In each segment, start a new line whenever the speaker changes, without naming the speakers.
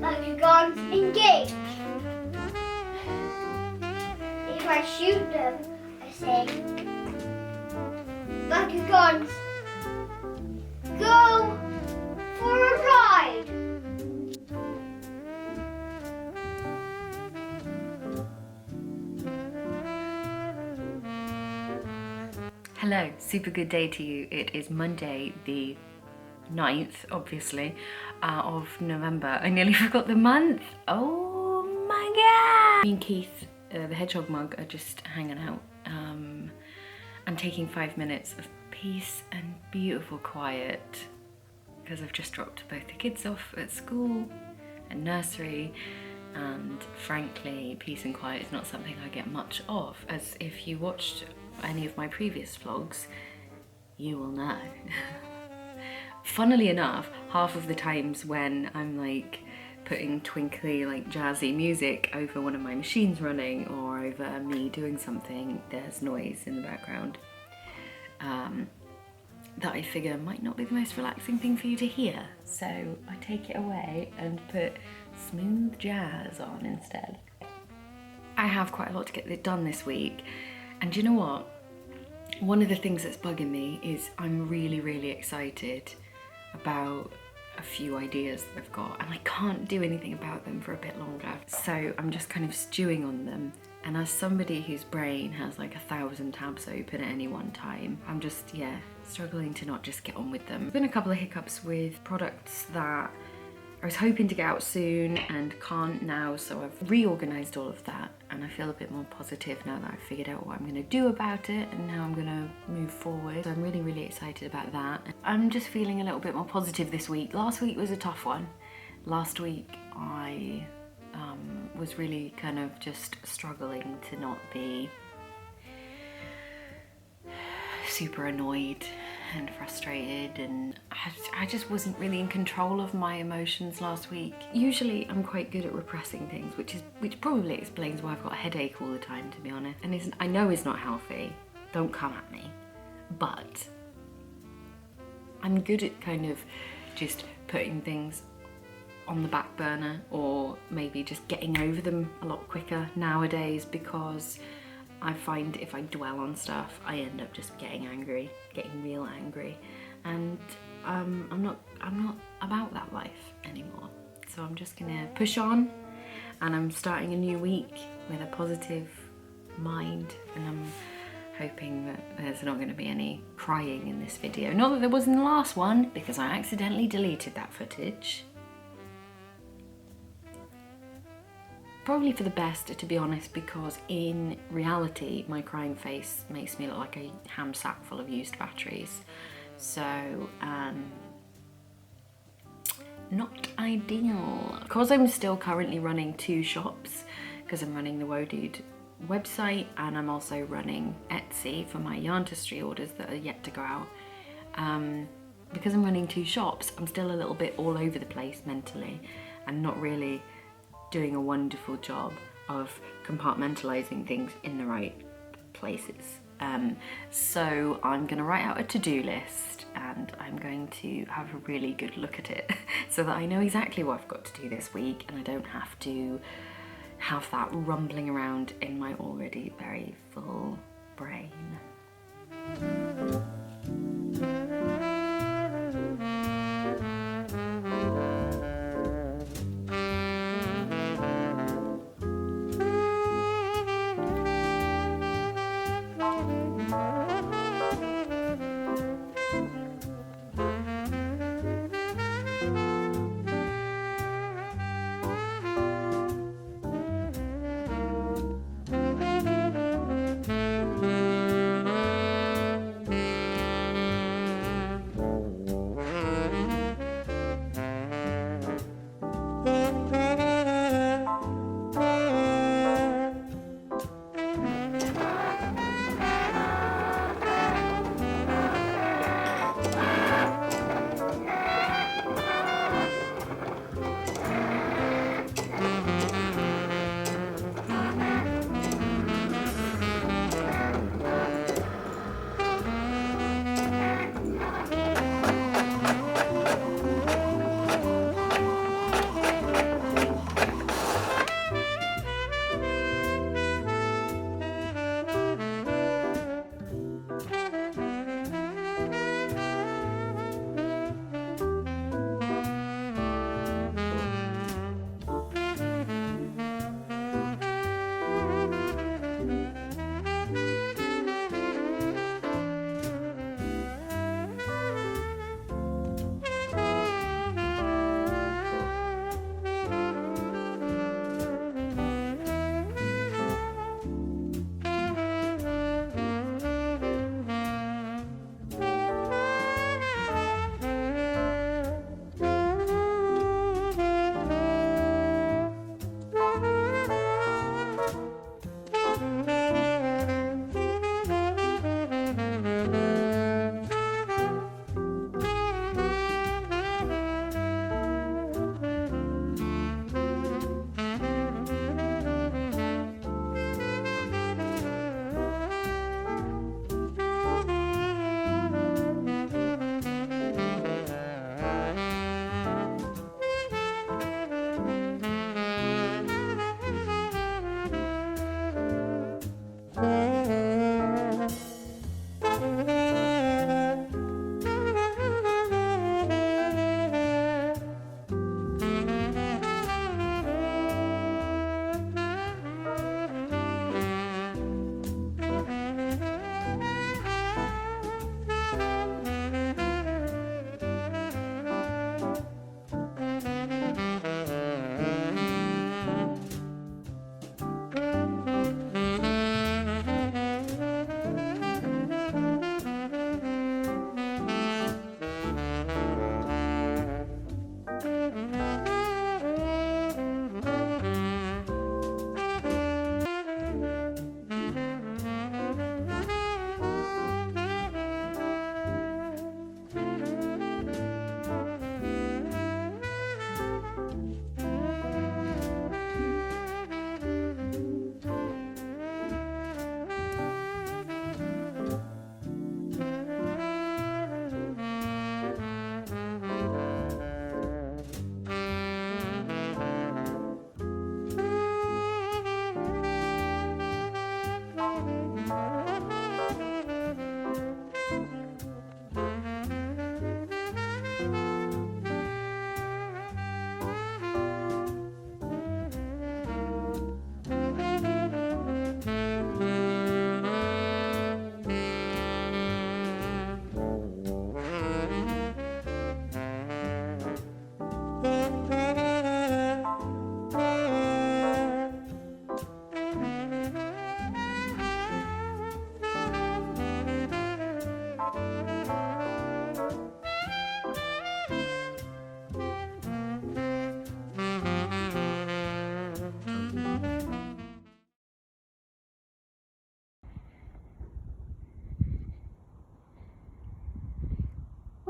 Bakugan's engaged. If I shoot them, I say, Bakugans, go for a ride.
Hello, super good day to you. It is Monday the 9th, obviously, of November. I nearly forgot the month. Oh my god! Me and Keith, the hedgehog mug, are just hanging out and taking 5 minutes of peace and beautiful quiet because I've just dropped both the kids off at school and nursery, and frankly, peace and quiet is not something I get much of, as if you watched any of my previous vlogs, you will know. Funnily enough, half of the times when I'm like putting twinkly, like jazzy music over one of my machines running or over me doing something, there's noise in the background that I figure might not be the most relaxing thing for you to hear. So I take it away and put smooth jazz on instead. I have quite a lot to get done this week, and do you know what? One of the things that's bugging me is I'm really excited about a few ideas that I've got, and I can't do anything about them for a bit longer. So I'm just kind of stewing on them. And as somebody whose brain has like 1,000 tabs open at any one time, I'm just, struggling to not just get on with them. There's been a couple of hiccups with products that I was hoping to get out soon and can't now, so I've reorganized all of that, and I feel a bit more positive now that I've figured out what I'm gonna do about it and how I'm gonna move forward. So I'm really excited about that. I'm just feeling a little bit more positive this week. Last week was a tough one. Last week I was really kind of just struggling to not be super annoyed and frustrated, and I just wasn't really in control of my emotions last week. Usually I'm quite good at repressing things, which probably explains why I've got a headache all the time, to be honest. And I know it's not healthy, don't come at me, but I'm good at kind of just putting things on the back burner, or maybe just getting over them a lot quicker nowadays, because I find if I dwell on stuff, I end up just getting real angry, and I'm not about that life anymore. So I'm just gonna push on, and I'm starting a new week with a positive mind, and I'm hoping that there's not gonna be any crying in this video. Not that there was in the last one, because I accidentally deleted that footage. Probably for the best, to be honest, because in reality my crying face makes me look like a ham sack full of used batteries. So not ideal. Because I'm still currently running 2 shops, because I'm running the Woah website and I'm also running Etsy for my yarnistry orders that are yet to go out. Because I'm running 2 shops, I'm still a little bit all over the place mentally, and not really doing a wonderful job of compartmentalizing things in the right places. So I'm gonna write out a to-do list, and I'm going to have a really good look at it so that I know exactly what I've got to do this week, and I don't have to have that rumbling around in my already very full brain.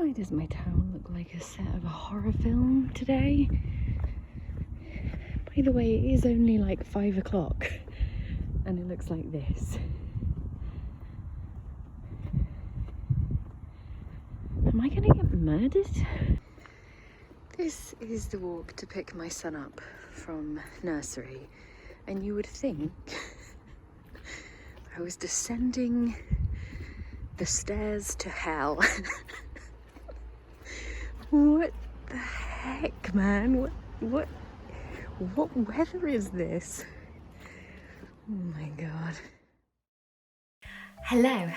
Why does my town look like a set of a horror film today? By the way, it is only like 5 o'clock and it looks like this. Am I gonna get murdered? This is the walk to pick my son up from nursery, and you would think I was descending the stairs to hell. What the heck, man? What weather is this? Oh my god. Hello.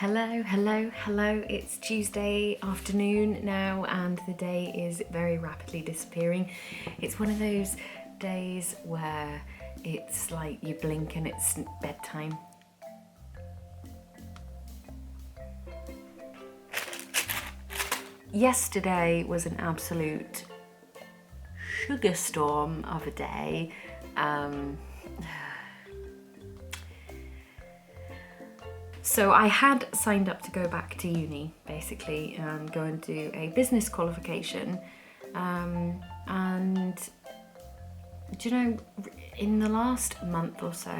It's Tuesday afternoon now and the day is very rapidly disappearing. It's one of those days where it's like you blink and it's bedtime. Yesterday was an absolute sugar storm of a day. So I had signed up to go back to uni, basically, and go and do a business qualification. And do you know, in the last month or so,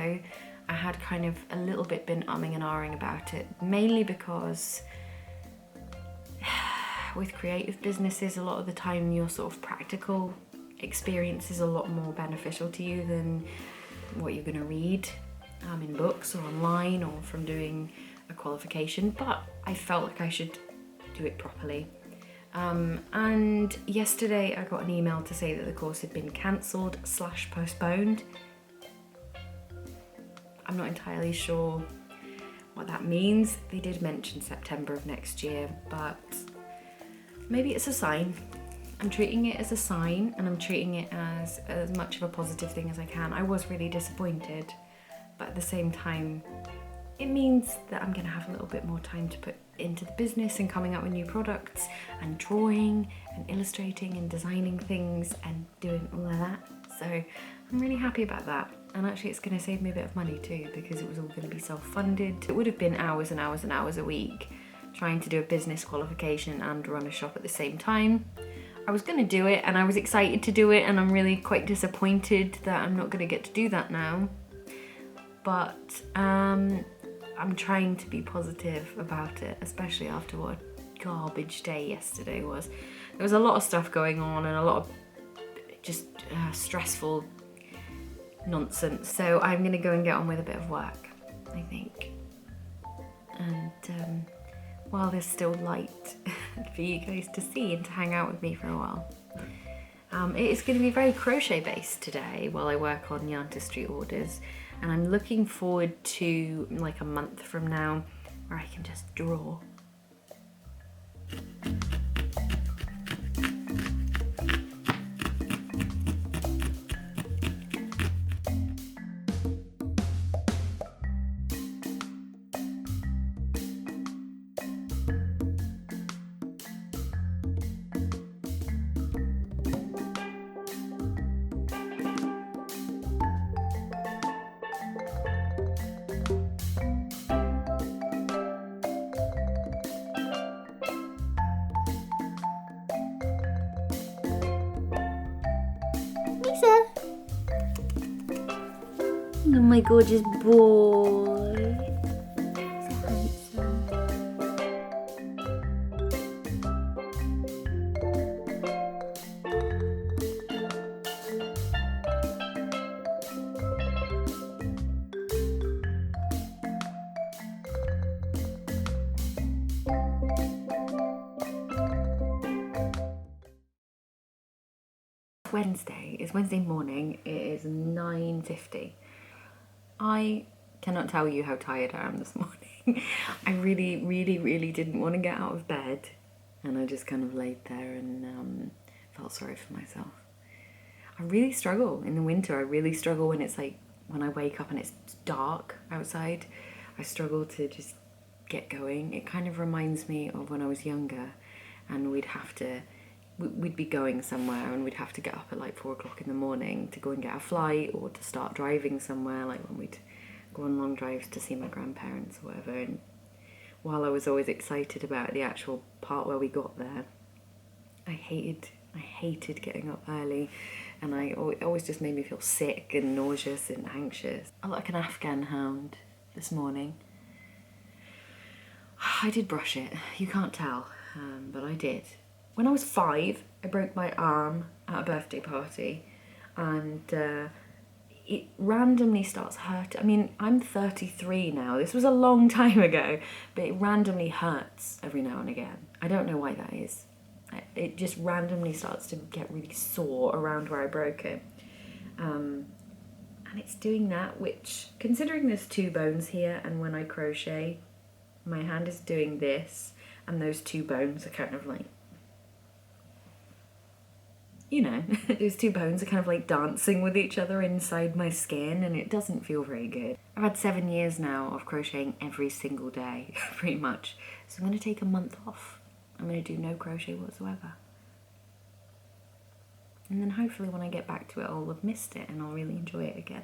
I had kind of a little bit been umming and ahhing about it, mainly because with creative businesses, a lot of the time your sort of practical experience is a lot more beneficial to you than what you're going to read in books or online or from doing a qualification, but I felt like I should do it properly. And yesterday I got an email to say that the course had been cancelled / postponed. I'm not entirely sure what that means. They did mention September of next year, but maybe it's a sign. I'm treating it as a sign, and I'm treating it as much of a positive thing as I can. I was really disappointed, but at the same time, it means that I'm gonna have a little bit more time to put into the business and coming up with new products and drawing and illustrating and designing things and doing all of that. So I'm really happy about that. And actually it's gonna save me a bit of money too, because it was all gonna be self-funded. It would have been hours and hours and hours a week trying to do a business qualification and run a shop at the same time. I was gonna do it and I was excited to do it, and I'm really quite disappointed that I'm not gonna get to do that now. But I'm trying to be positive about it, especially after what a garbage day yesterday was. There was a lot of stuff going on and a lot of just stressful nonsense. So I'm gonna go and get on with a bit of work, I think. And while there's still light for you guys to see and to hang out with me for a while. It is going to be very crochet based today while I work on Yarn to Street orders, and I'm looking forward to like a month from now where I can just draw. Oh my gorgeous boy. So handsome. It's Wednesday morning. It is 9:50. I cannot tell you how tired I am this morning. I really didn't want to get out of bed, and I just kind of laid there and felt sorry for myself. I really struggle in the winter. I really struggle when it's like, when I wake up and it's dark outside. I struggle to just get going. It kind of reminds me of when I was younger and we'd be going somewhere and we'd have to get up at like 4 o'clock in the morning to go and get a flight or to start driving somewhere, like when we'd go on long drives to see my grandparents or whatever. And while I was always excited about the actual part where we got there, I hated getting up early, and it always just made me feel sick and nauseous and anxious. I look like an Afghan hound this morning. I did brush it, you can't tell, but I did. When I was 5, I broke my arm at a birthday party, and it randomly starts hurting. I mean, I'm 33 now. This was a long time ago, but it randomly hurts every now and again. I don't know why that is. It just randomly starts to get really sore around where I broke it. And it's doing that, which, considering there's 2 bones here, and when I crochet, my hand is doing this, and those 2 bones are kind of like, you know, those 2 bones are kind of like dancing with each other inside my skin, and it doesn't feel very good. I've had 7 years now of crocheting every single day, pretty much. So I'm going to take a month off. I'm going to do no crochet whatsoever. And then hopefully when I get back to it, I'll have missed it and I'll really enjoy it again.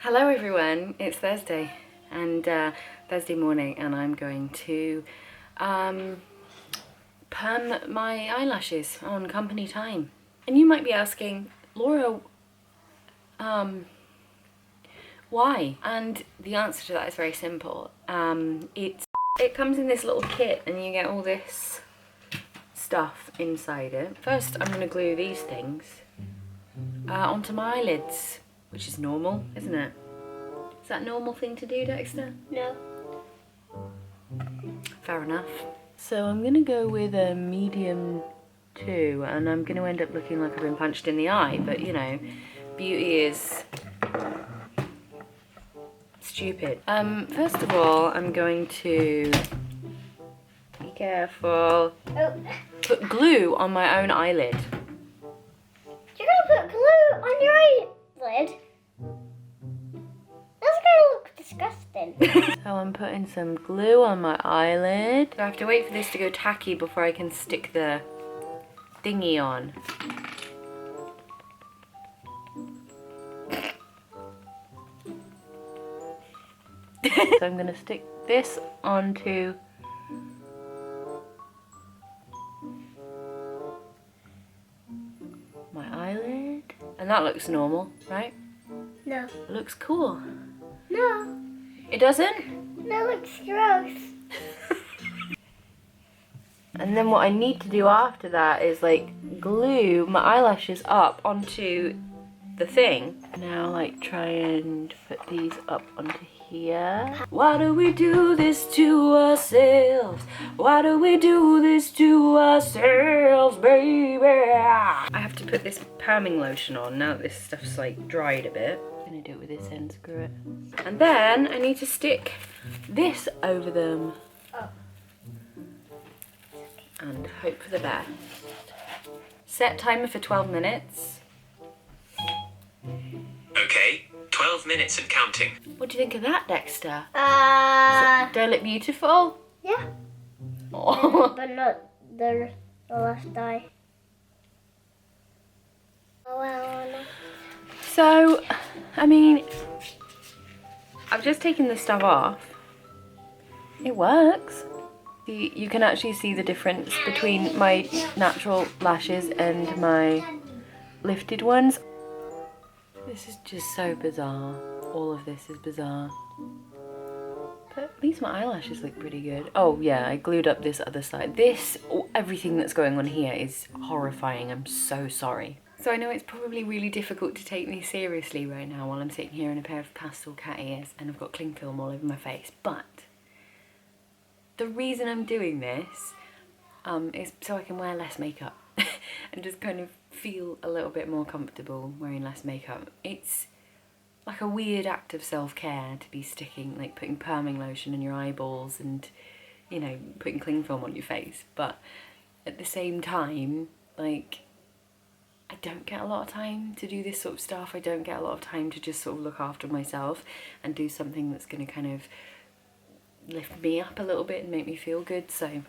Hello everyone, it's Thursday and Thursday morning, and I'm going to perm my eyelashes on company time. And you might be asking, Laura, why? And the answer to that is very simple. It comes in this little kit and you get all this stuff inside it. First I'm going to glue these things onto my eyelids, which is normal, isn't it? Is that a normal thing to do, Dexter?
No.
Fair enough. So I'm going to go with a medium 2, and I'm going to end up looking like I've been punched in the eye, but you know, beauty is stupid. First of all, I'm going to, be careful, put glue on my own eyelid.
You're gonna put glue on your eyelid? That's gonna look disgusting.
So I'm putting some glue on my eyelid. I have to wait for this to go tacky before I can stick the thingy on. So I'm going to stick this onto my eyelid. And that looks normal, right?
No.
It looks cool.
No.
It doesn't?
That looks gross.
And then what I need to do after that is like glue my eyelashes up onto the thing. Now like try and put these up onto here. Why do we do this to ourselves? Why do we do this to ourselves, baby? I have to put this perming lotion on now that this stuff's like dried a bit. I'm gonna do it with this end, screw it. And then I need to stick this over them.
Oh.
And hope for the best. Set timer for 12 minutes.
Okay, 12 minutes and counting.
What do you think of that, Dexter? Do
Yeah.
I look beautiful? Oh.
But not the left eye. Oh well. No.
So, I mean, I've just taken this stuff off. It works. You can actually see the difference between my natural lashes and my lifted ones. This is just so bizarre. All of this is bizarre. But at least my eyelashes look pretty good. Oh yeah, I glued up this other side. Everything that's going on here is horrifying. I'm so sorry. So I know it's probably really difficult to take me seriously right now while I'm sitting here in a pair of pastel cat ears and I've got cling film all over my face, but the reason I'm doing this is so I can wear less makeup and just kind of feel a little bit more comfortable wearing less makeup. It's like a weird act of self-care to be putting perming lotion in your eyeballs and, you know, putting cling film on your face, but at the same time, like, I don't get a lot of time to do this sort of stuff. I don't get a lot of time to just sort of look after myself and do something that's going to kind of lift me up a little bit and make me feel good. So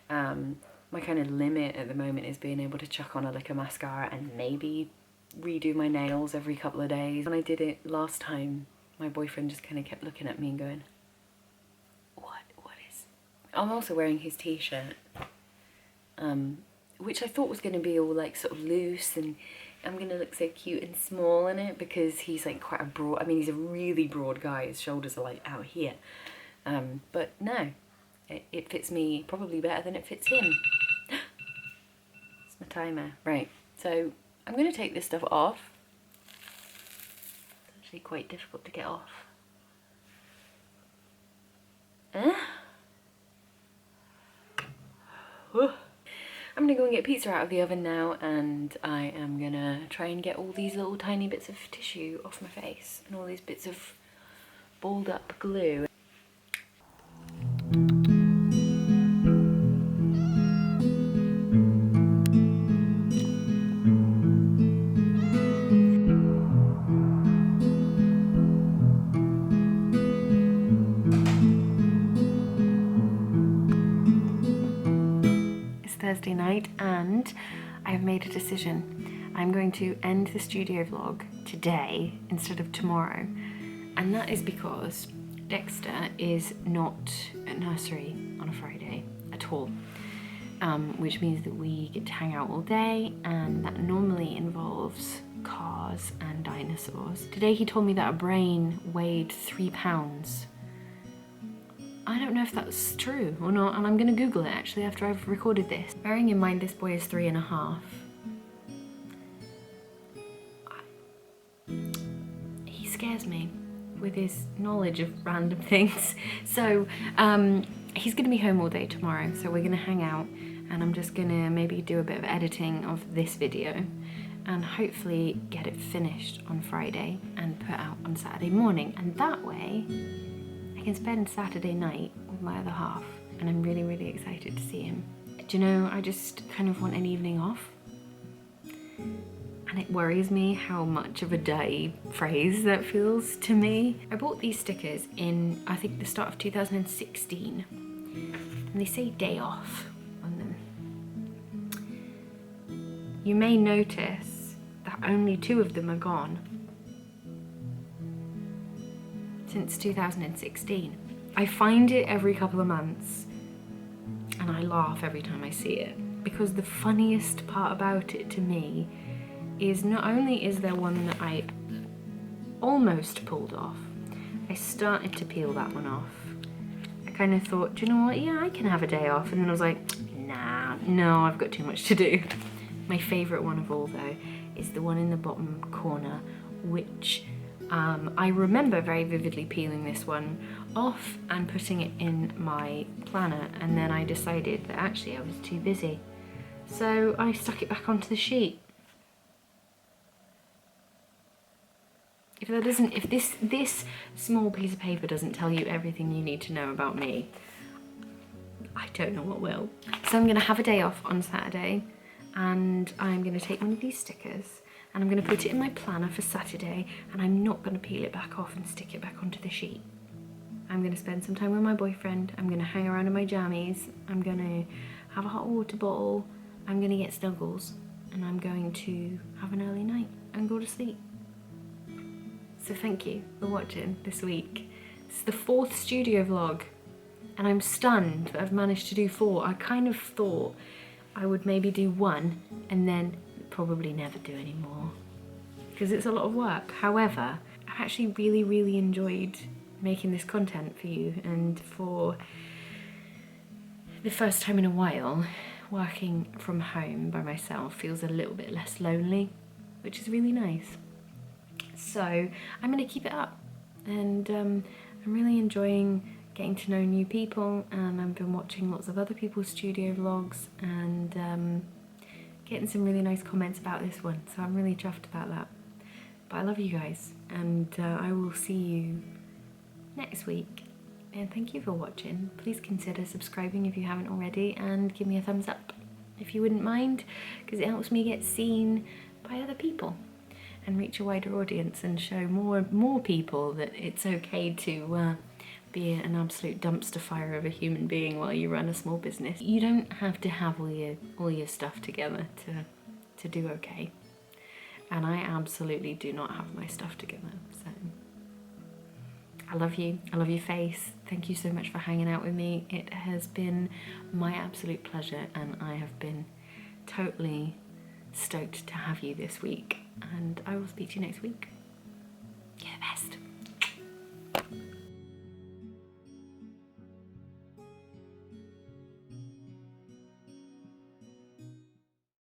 my kind of limit at the moment is being able to chuck on a lick of mascara and maybe redo my nails every couple of days. When I did it last time, my boyfriend just kind of kept looking at me and going, what is... I'm also wearing his t-shirt, which I thought was going to be all like sort of loose and I'm going to look so cute and small in it because he's like quite a broad, I mean he's a really broad guy, his shoulders are like out here. But no, it fits me probably better than it fits him. It's my timer. Right, so I'm going to take this stuff off. It's actually quite difficult to get off. I'm going to go and get pizza out of the oven now, and I am going to try and get all these little tiny bits of tissue off my face and all these bits of balled up glue. Thursday night and I have made a decision. I'm going to end the studio vlog today instead of tomorrow, And that is because Dexter is not at nursery on a Friday at all, which means that we get to hang out all day, and that normally involves cars and dinosaurs. Today he told me that a brain weighed 3 pounds. I don't know if that's true or not, and I'm gonna Google it actually after I've recorded this. Bearing in mind this boy is 3.5. He scares me with his knowledge of random things. So he's gonna be home all day tomorrow, so we're gonna hang out, and I'm just gonna maybe do a bit of editing of this video and hopefully get it finished on Friday and put out on Saturday morning, and that way I can spend Saturday night with my other half, and I'm really, really excited to see him. Do you know, I just kind of want an evening off, and it worries me how much of a dirty phrase that feels to me. I bought these stickers in, I think, the start of 2016, and they say day off on them. You may notice that only 2 of them are gone since 2016. I find it every couple of months and I laugh every time I see it, because the funniest part about it to me is not only is there one that I almost pulled off, I started to peel that one off. I kind of thought, do you know what, yeah, I can have a day off, and then I was like, nah, no, I've got too much to do. My favourite one of all though is the one in the bottom corner, which I remember very vividly peeling this one off and putting it in my planner, and then I decided that actually I was too busy, so I stuck it back onto the sheet. If that doesn't, if this small piece of paper doesn't tell you everything you need to know about me, I don't know what will. So I'm gonna have a day off on Saturday, and I'm gonna take one of these stickers and I'm gonna put it in my planner for Saturday, and I'm not gonna peel it back off and stick it back onto the sheet. I'm gonna spend some time with my boyfriend, I'm gonna hang around in my jammies, I'm gonna have a hot water bottle, I'm gonna get snuggles, and I'm going to have an early night and go to sleep. So thank you for watching this week. This is the 4th studio vlog, and I'm stunned that I've managed to do 4. I kind of thought I would maybe do 1 and then probably never do any more, because it's a lot of work. However, I've actually really, really enjoyed making this content for you, and for the first time in a while, working from home by myself feels a little bit less lonely, which is really nice. So I'm going to keep it up, and I'm really enjoying getting to know new people, and I've been watching lots of other people's studio vlogs and getting some really nice comments about this one, so I'm really chuffed about that. But I love you guys, and I will see you next week, and thank you for watching. Please consider subscribing if you haven't already, and give me a thumbs up if you wouldn't mind, because it helps me get seen by other people and reach a wider audience and show more people that it's okay to be an absolute dumpster fire of a human being while you run a small business. You don't have to have all your stuff together to do okay. And I absolutely do not have my stuff together, so I love you. I love your face. Thank you so much for hanging out with me. It has been my absolute pleasure, and I have been totally stoked to have you this week, and I will speak to you next week. You're the best.